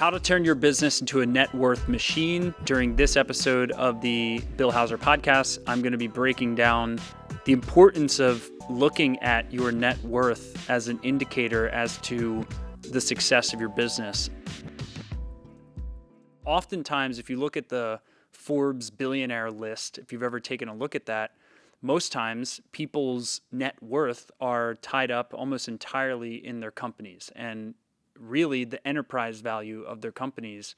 How to turn your business into a net worth machine. During this episode of the Bill Hauser podcast, I'm going to be breaking down the importance of looking at your net worth as an indicator as to the success of your business. Oftentimes, if you look at the Forbes billionaire list, if you've ever taken a look at that, most times people's net worth are tied up almost entirely in their companies. And really, the enterprise value of their companies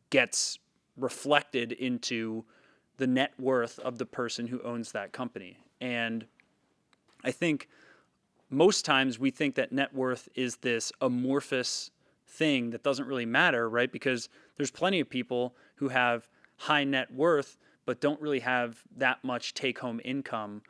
gets reflected into the net worth of the person who owns that company. And I think most times we think that net worth is this amorphous thing that doesn't really matter, right? Because there's plenty of people who have high net worth but don't really have that much take-home income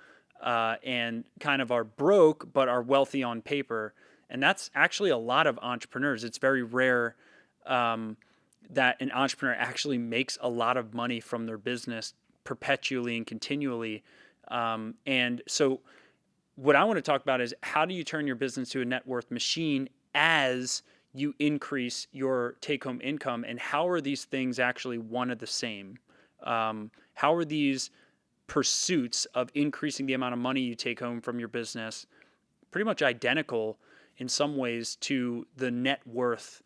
and kind of are broke but are wealthy on paper. And that's actually a lot of entrepreneurs. It's very rare that an entrepreneur actually makes a lot of money from their business perpetually and continually. And so what I want to talk about is how do you turn your business to a net worth machine as you increase your take-home income, and how are these things actually one and the same? How are these pursuits of increasing the amount of money you take home from your business pretty much identical in some ways to the net worth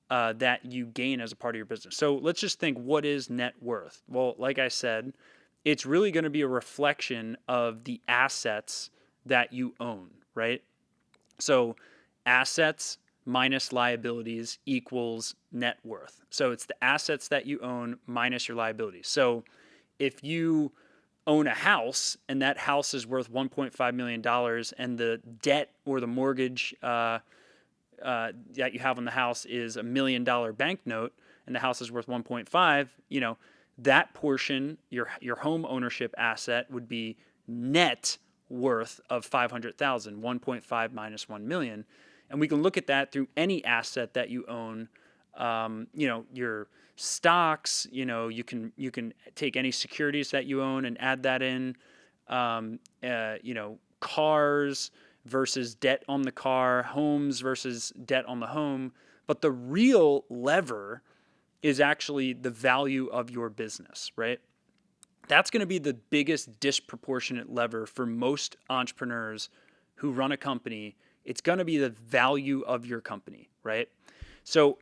that you gain as a part of your business? So let's just think, what is net worth? Well, like I said, it's really going to be a reflection of the assets that you own, right? So assets minus liabilities equals net worth. So it's the assets that you own minus your liabilities. So if you own a house and that house is worth $1.5 million and the debt or the mortgage that you have on the house is $1 million banknote and the house is worth 1.5, that portion, your home ownership asset, would be net worth of 500,000, 1.5 minus 1 million. And we can look at that through any asset that you own. Your stocks, you can take any securities that you own and add that in. Cars versus debt on the car, homes versus debt on the home. But the real lever is actually the value of your business, right? That's going to be the biggest disproportionate lever for most entrepreneurs who run a company. It's going to be the value of your company, right? So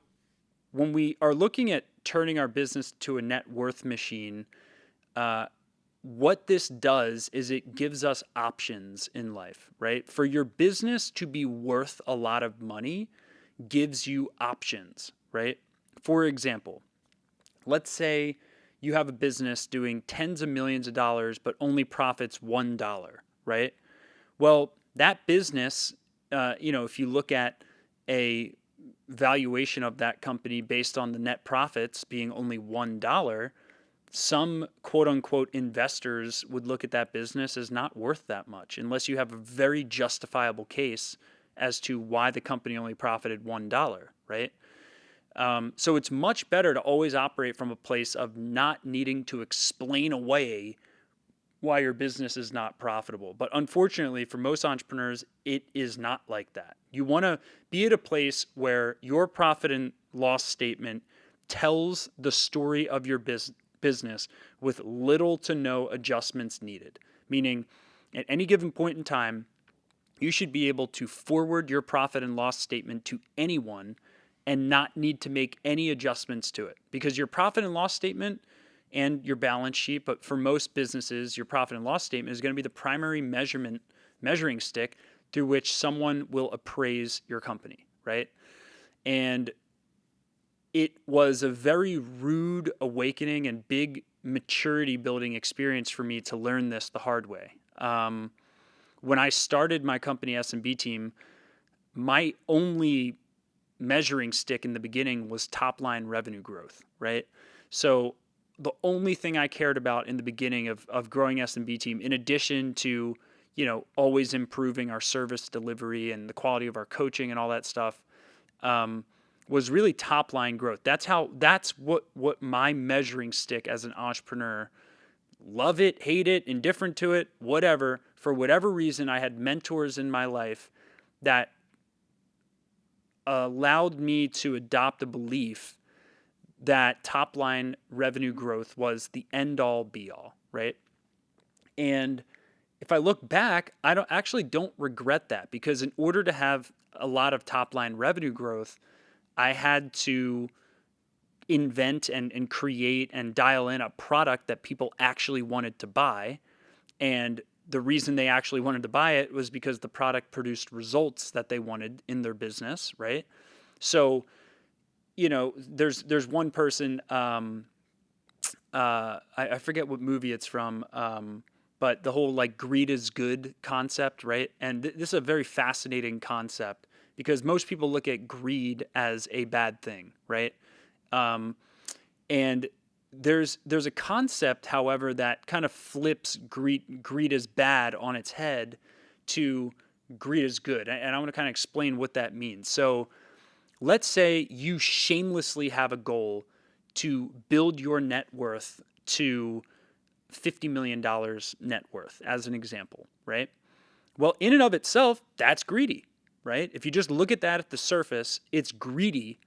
when we are looking at turning our business to a net worth machine, what this does is it gives us options in life, right? For your business to be worth a lot of money gives you options, right? For example, let's say you have a business doing tens of millions of dollars, but only profits $1, right? Well, that business, if you look at a valuation of that company based on the net profits being only $1, some quote unquote investors would look at that business as not worth that much unless you have a very justifiable case as to why the company only profited $1, right? So it's much better to always operate from a place of not needing to explain away why your business is not profitable. But unfortunately, for most entrepreneurs, it is not like that. You want to be at a place where your profit and loss statement tells the story of your business with little to no adjustments needed. Meaning, at any given point in time, you should be able to forward your profit and loss statement to anyone and not need to make any adjustments to it. Because your profit and loss statement and your balance sheet, but for most businesses, your profit and loss statement is going to be the primary measuring stick through which someone will appraise your company, right? And it was a very rude awakening and big maturity building experience for me to learn this the hard way. When I started my company S&B team, my only measuring stick in the beginning was top line revenue growth, right? So the only thing I cared about in the beginning of growing S&B team, in addition to, always improving our service delivery and the quality of our coaching and all that stuff, was really top line growth. That's what my measuring stick as an entrepreneur. Love it, hate it, indifferent to it, whatever. For whatever reason, I had mentors in my life that allowed me to adopt a belief that top line revenue growth was the end all be all, right? And if I look back, I don't regret that, because in order to have a lot of top line revenue growth, I had to invent and create and dial in a product that people actually wanted to buy. And the reason they actually wanted to buy it was because the product produced results that they wanted in their business, right? So, there's one person, I forget what movie it's from, but the whole like greed is good concept, right? And this is a very fascinating concept, because most people look at greed as a bad thing, right? Um, and there's a concept, however, that kind of flips greed is bad on its head to greed is good. And I want to kind of explain what that means. So let's say you shamelessly have a goal to build your net worth to $50 million net worth, as an example, right? Well, in and of itself, that's greedy, right? If you just look at that at the surface, it's greedy.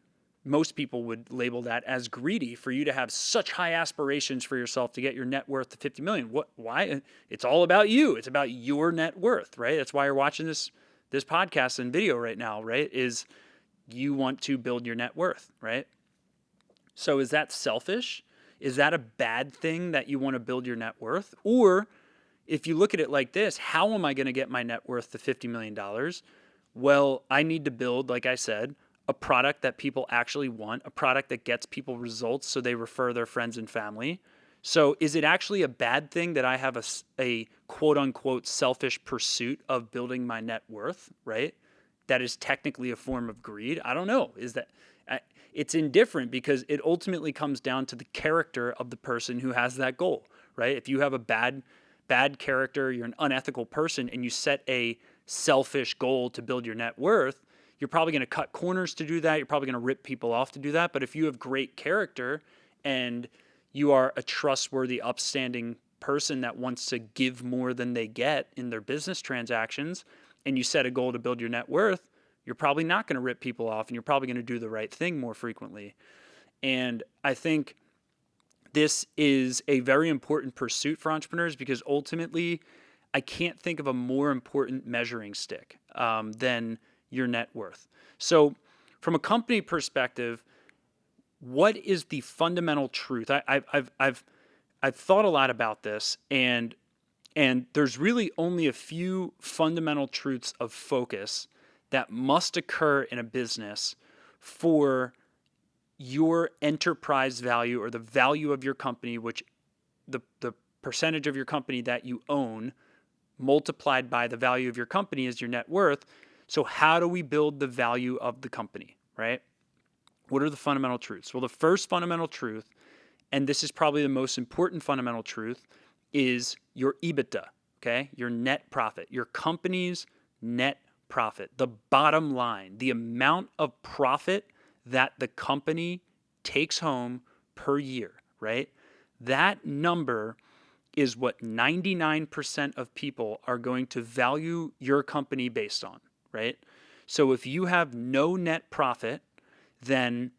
Most people would label that as greedy, for you to have such high aspirations for yourself to get your net worth to 50 million. Why? It's all about you. It's about your net worth, right? That's why you're watching this podcast and video right now, right? Is you want to build your net worth, right? So is that selfish? Is that a bad thing that you want to build your net worth? Or if you look at it like this, how am I going to get my net worth to $50 million? Well, I need to build, like I said, a product that people actually want, a product that gets people results so they refer their friends and family. So is it actually a bad thing that I have a quote unquote selfish pursuit of building my net worth, right? That is technically a form of greed. I don't know. It's indifferent, because it ultimately comes down to the character of the person who has that goal, right? If you have a bad character, you're an unethical person, and you set a selfish goal to build your net worth, you're probably going to cut corners to do that. You're probably going to rip people off to do that. But if you have great character and you are a trustworthy, upstanding person that wants to give more than they get in their business transactions, and you set a goal to build your net worth, you're probably not going to rip people off, and you're probably going to do the right thing more frequently. And I think this is a very important pursuit for entrepreneurs, because ultimately I can't think of a more important measuring stick than your net worth. So from a company perspective, what is the fundamental truth? I've thought a lot about this, and there's really only a few fundamental truths of focus that must occur in a business for your enterprise value, or the value of your company, which the percentage of your company that you own multiplied by the value of your company is your net worth. So how do we build the value of the company, right? What are the fundamental truths? Well, the first fundamental truth, and this is probably the most important fundamental truth, is your EBITDA, okay? Your net profit, your company's net profit, the bottom line, the amount of profit that the company takes home per year, right? That number is what 99% of people are going to value your company based on, right? So if you have no net profit, then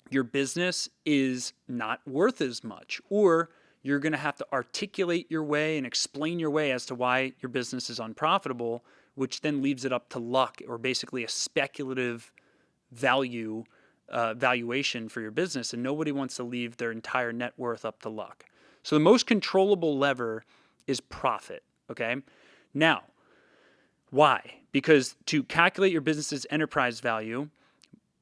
your business is not worth as much, or you're going to have to articulate your way and explain your way as to why your business is unprofitable, which then leaves it up to luck, or basically a speculative valuation for your business. And nobody wants to leave their entire net worth up to luck. So the most controllable lever is profit, okay? Now, why? Because to calculate your business's enterprise value,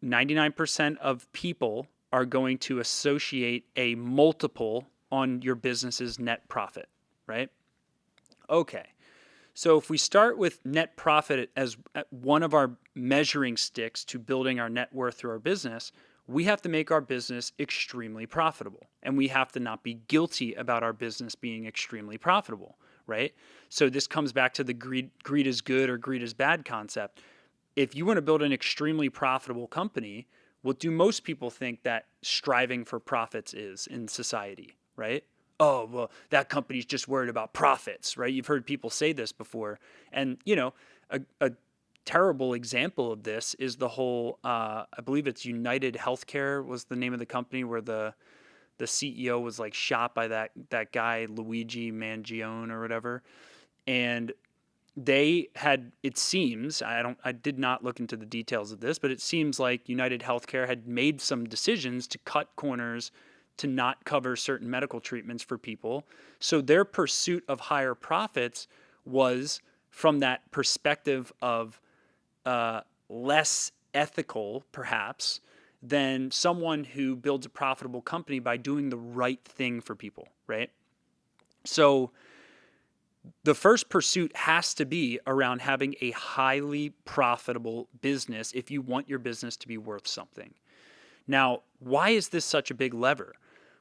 99% of people are going to associate a multiple on your business's net profit, right? Okay. So if we start with net profit as one of our measuring sticks to building our net worth through our business, we have to make our business extremely profitable, and we have to not be guilty about our business being extremely profitable, right? So this comes back to the greed is good or greed is bad concept. If you want to build an extremely profitable company, what do most people think that striving for profits is in society, right? Oh, well, that company's just worried about profits, right? You've heard people say this before. And, a terrible example of this is the whole, I believe it's United Healthcare was the name of the company, where the CEO was like shot by that guy Luigi Mangione or whatever. And they had, it seems, I did not look into the details of this, but it seems like United Healthcare had made some decisions to cut corners to not cover certain medical treatments for people. So their pursuit of higher profits was from that perspective of less ethical, perhaps, than someone who builds a profitable company by doing the right thing for people, right? So the first pursuit has to be around having a highly profitable business if you want your business to be worth something. Now, why is this such a big lever?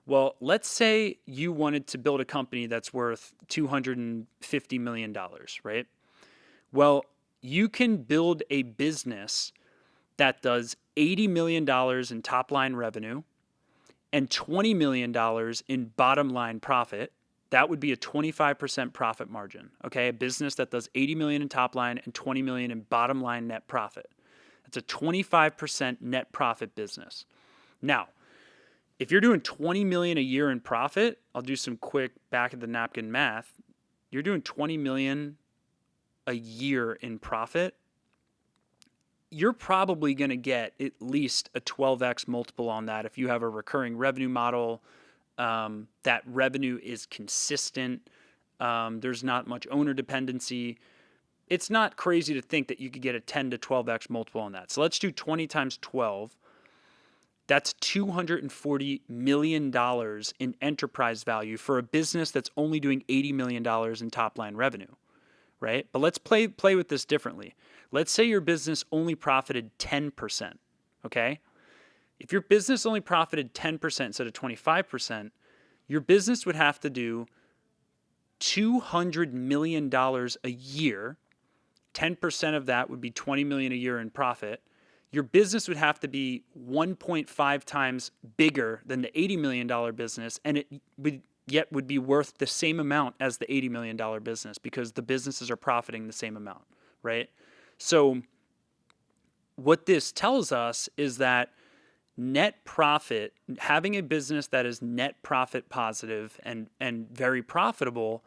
Well, let's say you wanted to build a company that's worth $250 million, right? Well, you can build a business that does $80 million in top line revenue and $20 million in bottom line profit. That would be a 25% profit margin. Okay, a business that does 80 million in top line and 20 million in bottom line net profit. That's a 25% net profit business. Now, if you're doing 20 million a year in profit, I'll do some quick back of the napkin math. You're doing 20 million a year in profit. You're probably going to get at least a 12x multiple on that if you have a recurring revenue model. That revenue is consistent. There's not much owner dependency. It's not crazy to think that you could get a 10 to 12x multiple on that. So let's do 20 times 12. That's $240 million in enterprise value for a business that's only doing $80 million in top line revenue, right? But let's play with this differently. Let's say your business only profited 10%, okay? If your business only profited 10% instead of 25%, your business would have to do $200 million a year. 10% of that would be $20 million a year in profit. Your business would have to be 1.5 times bigger than the $80 million business, and it would be worth the same amount as the $80 million business because the businesses are profiting the same amount, right? So what this tells us is that net profit, having a business that is net profit positive and very profitable,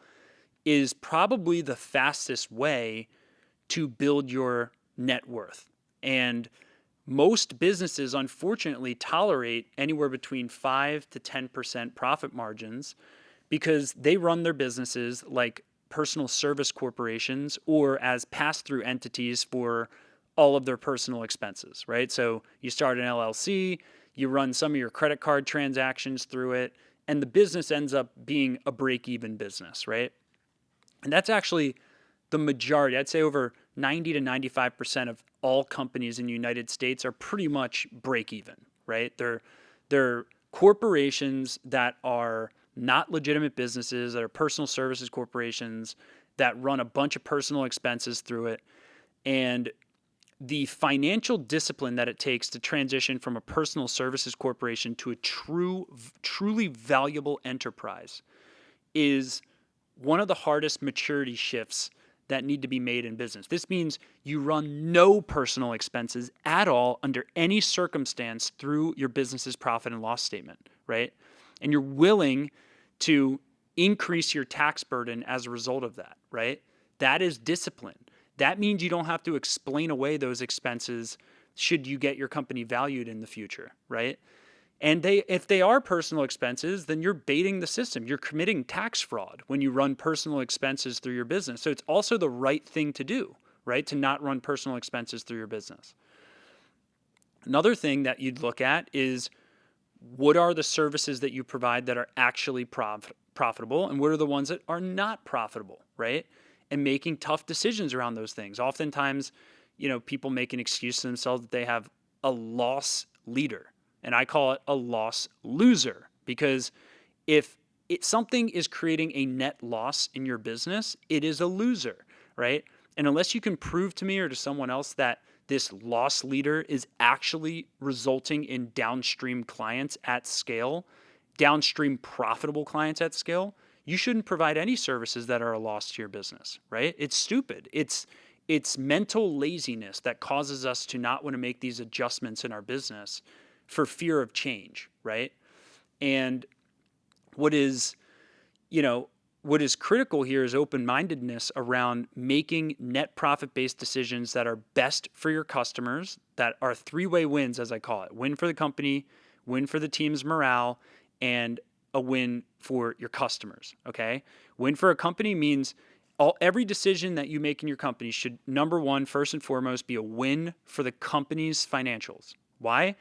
is probably the fastest way to build your net worth. And most businesses, unfortunately, tolerate anywhere between 5 to 10% profit margins because they run their businesses like personal service corporations or as pass-through entities for all of their personal expenses, right? So you start an LLC, you run some of your credit card transactions through it, and the business ends up being a break-even business, right? And that's actually the majority. I'd say over 90 to 95% of all companies in the United States are pretty much break-even, right? They're corporations that are not legitimate businesses, that are personal services corporations that run a bunch of personal expenses through it. And the financial discipline that it takes to transition from a personal services corporation to a truly valuable enterprise is one of the hardest maturity shifts that need to be made in business. This means you run no personal expenses at all under any circumstance through your business's profit and loss statement, right? And you're willing to increase your tax burden as a result of that, right? That is discipline. That means you don't have to explain away those expenses should you get your company valued in the future, right? And if they are personal expenses, then you're baiting the system. You're committing tax fraud when you run personal expenses through your business. So it's also the right thing to do, right? To not run personal expenses through your business. Another thing that you'd look at is what are the services that you provide that are actually profitable and what are the ones that are not profitable, right? And making tough decisions around those things. Oftentimes, people make an excuse to themselves that they have a loss leader. And I call it a loss loser because if something is creating a net loss in your business, it is a loser, right? And unless you can prove to me or to someone else that this loss leader is actually resulting in downstream clients at scale, downstream profitable clients at scale, you shouldn't provide any services that are a loss to your business, right? It's stupid. It's it's mental laziness that causes us to not want to make these adjustments in our business for fear of change, right? And what is, what is critical here is open-mindedness around making net profit-based decisions that are best for your customers, that are three-way wins, as I call it. Win for the company, win for the team's morale, and a win for your customers, okay? Win for a company means every decision that you make in your company should, number one, first and foremost, be a win for the company's financials. Why?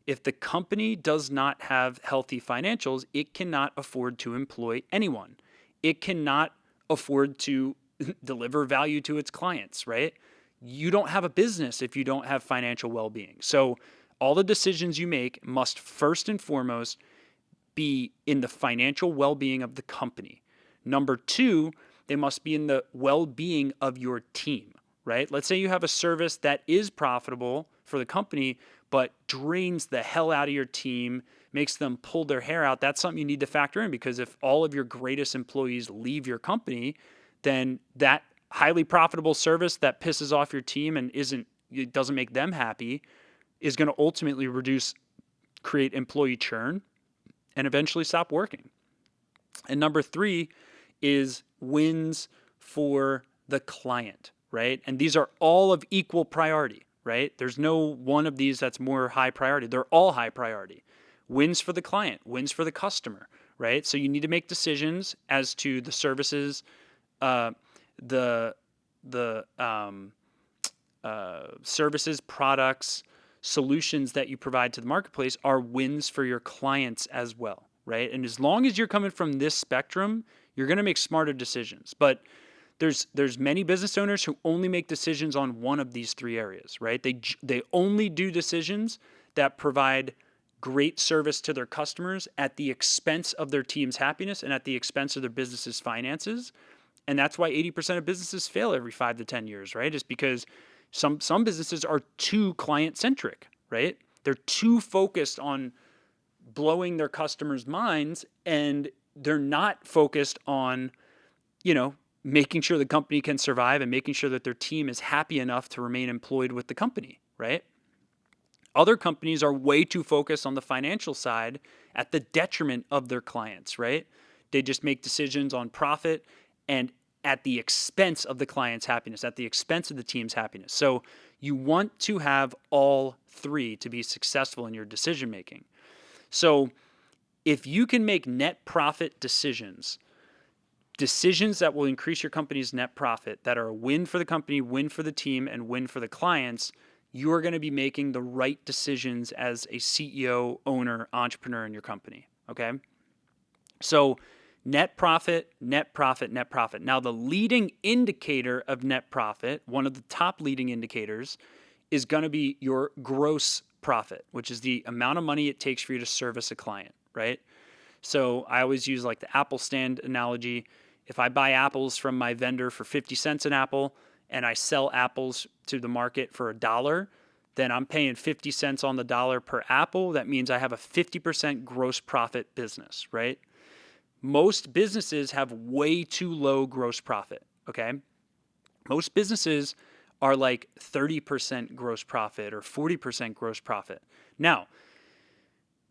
If the company does not have healthy financials, it cannot afford to employ anyone. It cannot afford to deliver value to its clients, right? You don't have a business if you don't have financial well-being. So all the decisions you make must first and foremost be in the financial well-being of the company. Number two, they must be in the well-being of your team, right? Let's say you have a service that is profitable for the company, but drains the hell out of your team, makes them pull their hair out. That's something you need to factor in, because if all of your greatest employees leave your company, then that highly profitable service that pisses off your team and it doesn't make them happy is going to ultimately create employee churn and eventually stop working. And number three is wins for the client, right? And these are all of equal priority, right? There's no one of these that's more high priority. They're all high priority. Wins for the client, wins for the customer, right? So you need to make decisions as to the services, services, products, solutions that you provide to the marketplace are wins for your clients as well, right? And as long as you're coming from this spectrum, you're going to make smarter decisions. But there's many business owners who only make decisions on one of these three areas, right? They only do decisions that provide great service to their customers at the expense of their team's happiness and at the expense of their business's finances. And that's why 80% of businesses fail every 5 to 10 years, right? It's because some businesses are too client-centric, right? They're too focused on blowing their customers' minds, and they're not focused on, making sure the company can survive and making sure that their team is happy enough to remain employed with the company, right? Other companies are way too focused on the financial side at the detriment of their clients, right? They just make decisions on profit and at the expense of the client's happiness, at the expense of the team's happiness. So you want to have all three to be successful in your decision making. So if you can make net profit decisions that will increase your company's net profit, that are a win for the company, win for the team, and win for the clients, you are going to be making the right decisions as a CEO, owner, entrepreneur in your company, okay? So net profit, net profit, net profit. Now, the leading indicator of net profit, one of the top leading indicators, is going to be your gross profit, which is the amount of money it takes for you to service a client, right? So I always use like the apple stand analogy. If I buy apples from my vendor for 50 cents an apple and I sell apples to the market for $1, then I'm paying 50 cents on the dollar per apple. That means I have a 50% gross profit business, right? Most businesses have way too low gross profit, okay? Most businesses are like 30% gross profit or 40% gross profit. Now,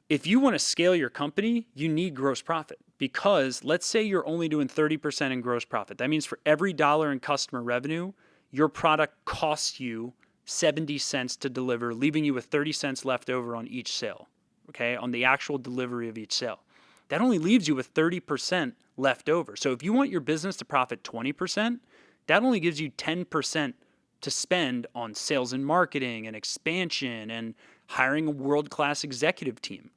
if you want to scale your company, you need gross profit, because let's say you're only doing 30% in gross profit. That means for every dollar in customer revenue, your product costs you 70 cents to deliver, leaving you with 30 cents left over on each sale, okay, on the actual delivery of each sale. That only leaves you with 30% left over. So if you want your business to profit 20%, that only gives you 10% to spend on sales and marketing and expansion and hiring a world-class executive team.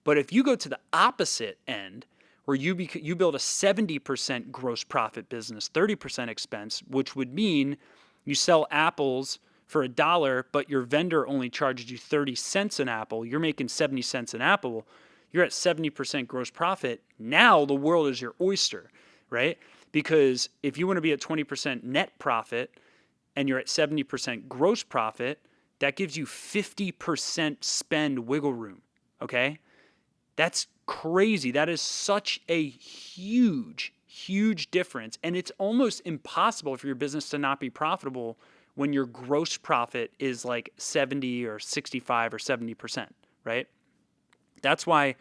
But if you go to the opposite end, where you build a 70% gross profit business, 30% expense, which would mean you sell apples for $1, but your vendor only charges you 30 cents an apple, you're making 70 cents an apple, you're at 70% gross profit. Now the world is your oyster, right? Because if you want to be at 20% net profit and you're at 70% gross profit, that gives you 50% spend wiggle room, okay? That's crazy. That is such a huge, huge difference. And it's almost impossible for your business to not be profitable when your gross profit is like 70 or 65 or 70%, right? That's why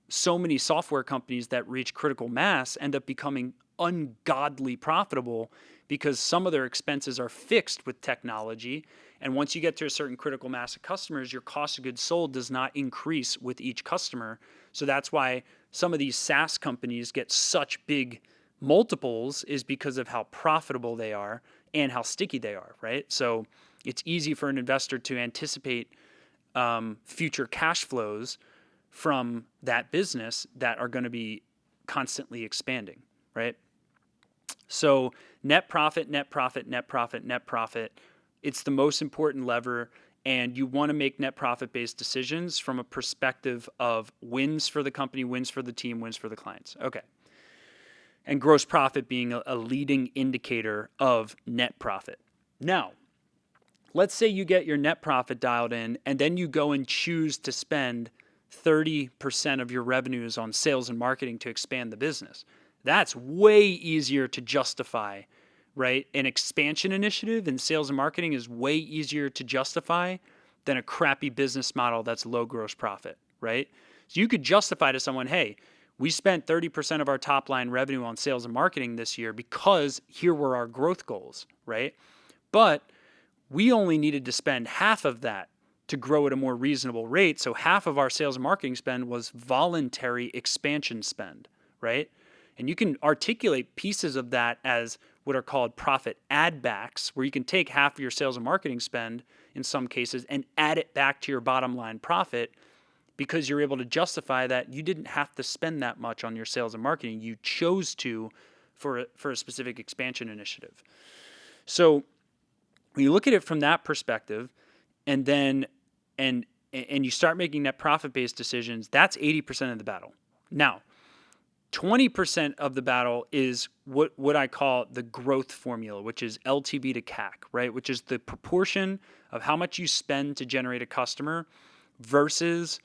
so many software companies that reach critical mass end up becoming ungodly profitable, because some of their expenses are fixed with technology. And once you get to a certain critical mass of customers, your cost of goods sold does not increase with each customer. So that's why some of these SaaS companies get such big multiples, is because of how profitable they are and how sticky they are, right? So it's easy for an investor to anticipate future cash flows from that business that are going to be constantly expanding, right? So net profit, net profit, net profit, net profit. It's the most important lever, and you want to make net profit-based decisions from a perspective of wins for the company, wins for the team, wins for the clients. Okay. And gross profit being a leading indicator of net profit. Now, let's say you get your net profit dialed in, and then you go and choose to spend 30% of your revenues on sales and marketing to expand the business. That's way easier to justify, right? An expansion initiative in sales and marketing is way easier to justify than a crappy business model that's low gross profit, right? So you could justify to someone, hey, we spent 30% of our top line revenue on sales and marketing this year because here were our growth goals, right? But we only needed to spend half of that to grow at a more reasonable rate. So half of our sales and marketing spend was voluntary expansion spend, right? And you can articulate pieces of that as what are called profit add backs, where you can take half of your sales and marketing spend in some cases and add it back to your bottom line profit, because you're able to justify that you didn't have to spend that much on your sales and marketing. You chose to for a specific expansion initiative. So when you look at it from that perspective, and then and you start making net profit-based decisions, that's 80% of the battle. Now, 20% of the battle is what I call the growth formula, which is LTV to CAC, right? Which is the proportion of how much you spend to generate a customer versus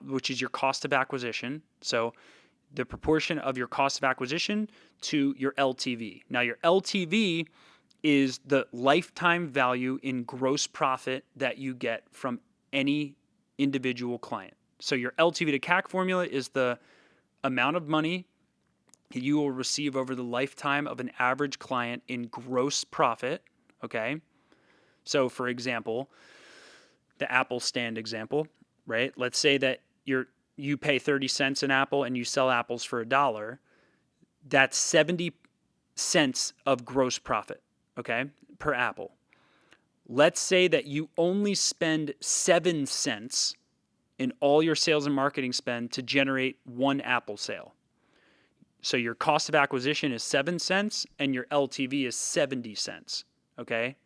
which is your cost of acquisition. So the proportion of your cost of acquisition to your LTV. Now, your LTV is the lifetime value in gross profit that you get from any individual client. So your LTV to CAC formula is the amount of money you will receive over the lifetime of an average client in gross profit, okay? So for example, the Apple stand example, right? Let's say that you pay 30 cents an apple and you sell apples for $1. That's 70 cents of gross profit, okay, per apple. Let's say that you only spend 7 cents in all your sales and marketing spend to generate one apple sale. So your cost of acquisition is 7 cents and your LTV is 70 cents, okay?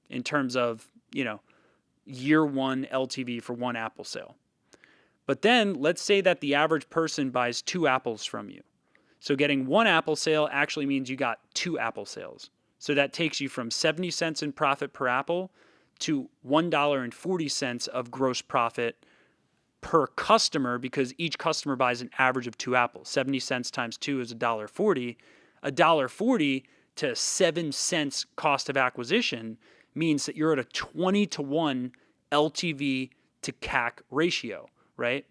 In terms of, year one LTV for one apple sale. But then let's say that the average person buys 2 apples from you. So getting one apple sale actually means you got 2 apple sales. So that takes you from 70 cents in profit per apple to $1.40 of gross profit per customer, because each customer buys an average of 2 apples. 70 cents times 2 is $1.40. $1.40 to 7 cents cost of acquisition means that you're at a 20-to-1 LTV to CAC ratio, right?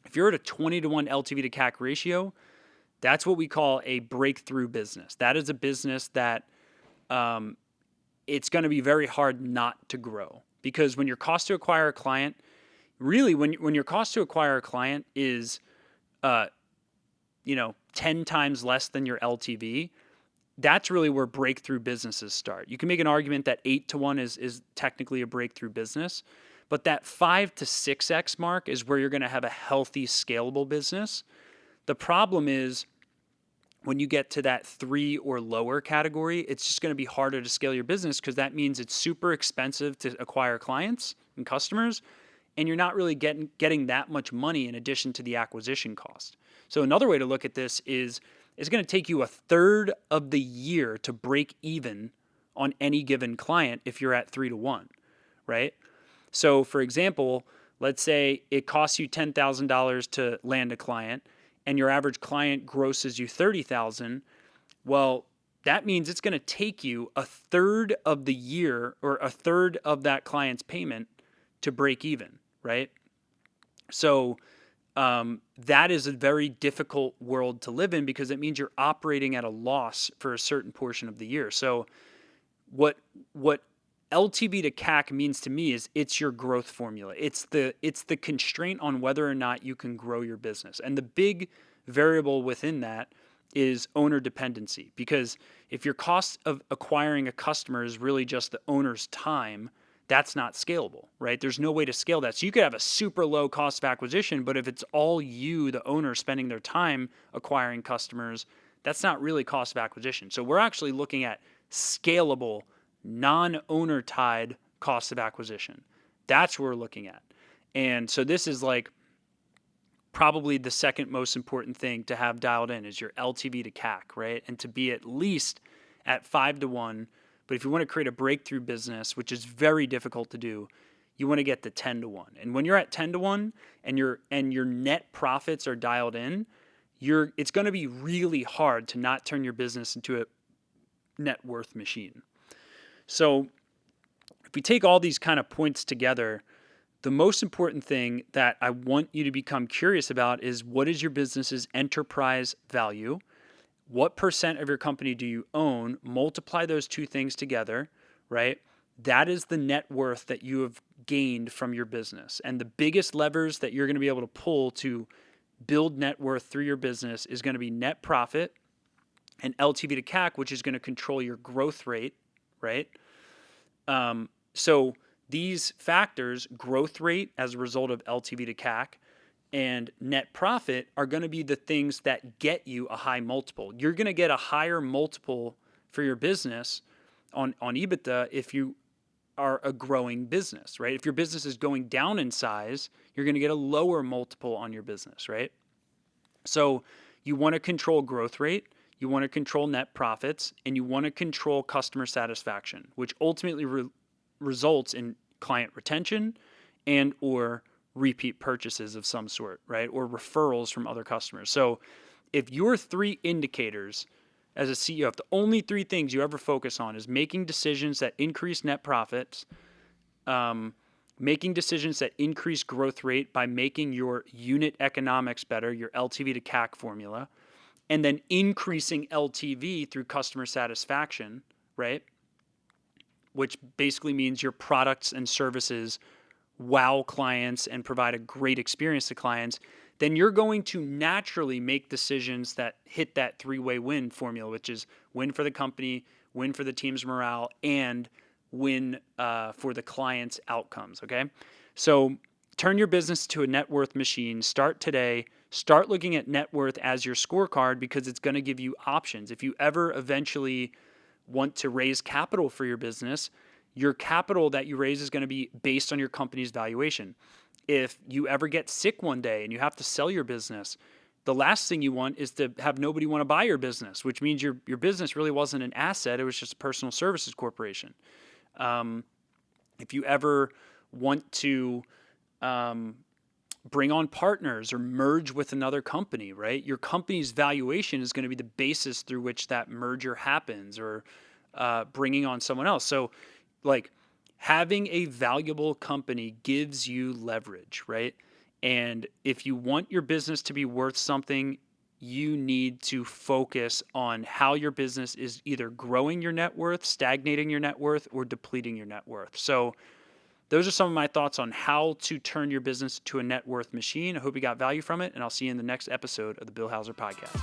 If you're at a 20-to-1 LTV to CAC ratio, that's what we call a breakthrough business. That is a business that it's going to be very hard not to grow, because when your cost to acquire a client, really when your cost to acquire a client is 10 times less than your LTV, that's really where breakthrough businesses start. You can make an argument that 8-to-1 is technically a breakthrough business, but that 5 to 6x mark is where you're going to have a healthy, scalable business. The problem is when you get to that 3 or lower category, it's just going to be harder to scale your business, because that means it's super expensive to acquire clients and customers, and you're not really getting that much money in addition to the acquisition cost. So another way to look at this is it's going to take you a third of the year to break even on any given client if you're at 3-to-1, right? So for example, let's say it costs you $10,000 to land a client and your average client grosses you $30,000. Well, that means it's going to take you a third of the year or a third of that client's payment to break even, right? So that is a very difficult world to live in because it means you're operating at a loss for a certain portion of the year. So what LTV to CAC means to me is it's your growth formula. It's the constraint on whether or not you can grow your business. And the big variable within that is owner dependency, because if your cost of acquiring a customer is really just the owner's time, that's not scalable, right? There's no way to scale that. So you could have a super low cost of acquisition, but if it's all you, the owner, spending their time acquiring customers, that's not really cost of acquisition. So we're actually looking at scalable, non-owner tied cost of acquisition. That's what we're looking at. And so this is like probably the second most important thing to have dialed in is your LTV to CAC, right? And to be at least at 5-to-1. But if you want to create a breakthrough business, which is very difficult to do, you want to get to 10-to-1. And when you're at 10-to-1 and your net profits are dialed in, it's going to be really hard to not turn your business into a net worth machine. So if we take all these kind of points together, the most important thing that I want you to become curious about is, what is your business's enterprise value? What percent of your company do you own? Multiply those two things together, right? That is the net worth that you have gained from your business. And the biggest levers that you're going to be able to pull to build net worth through your business is going to be net profit and LTV to CAC, which is going to control your growth rate, right? So these factors, growth rate as a result of LTV to CAC, and net profit, are going to be the things that get you a high multiple. You're going to get a higher multiple for your business on EBITDA if you are a growing business, right? If your business is going down in size, you're going to get a lower multiple on your business, right? So you want to control growth rate, you want to control net profits, and you want to control customer satisfaction, which ultimately results in client retention and or repeat purchases of some sort, right? Or referrals from other customers. So if your three indicators as a CEO, if the only three things you ever focus on is making decisions that increase net profits, making decisions that increase growth rate by making your unit economics better, your LTV to CAC formula, and then increasing LTV through customer satisfaction, right? Which basically means your products and services wow clients and provide a great experience to clients, then you're going to naturally make decisions that hit that three-way win formula, which is win for the company, win for the team's morale, and win for the client's outcomes, okay? So turn your business to a net worth machine. Start today. Start looking at net worth as your scorecard, because it's going to give you options. If you ever eventually want to raise capital for your business, your capital that you raise is going to be based on your company's valuation. If you ever get sick one day and you have to sell your business, the last thing you want is to have nobody want to buy your business, which means your business really wasn't an asset. It was just a personal services corporation. If you ever want to bring on partners or merge with another company, right? Your company's valuation is going to be the basis through which that merger happens, or bringing on someone else. So like having a valuable company gives you leverage, right? And if you want your business to be worth something, you need to focus on how your business is either growing your net worth, stagnating your net worth, or depleting your net worth. So those are some of my thoughts on how to turn your business to a net worth machine. I hope you got value from it, and I'll see you in the next episode of the Bill Hauser Podcast.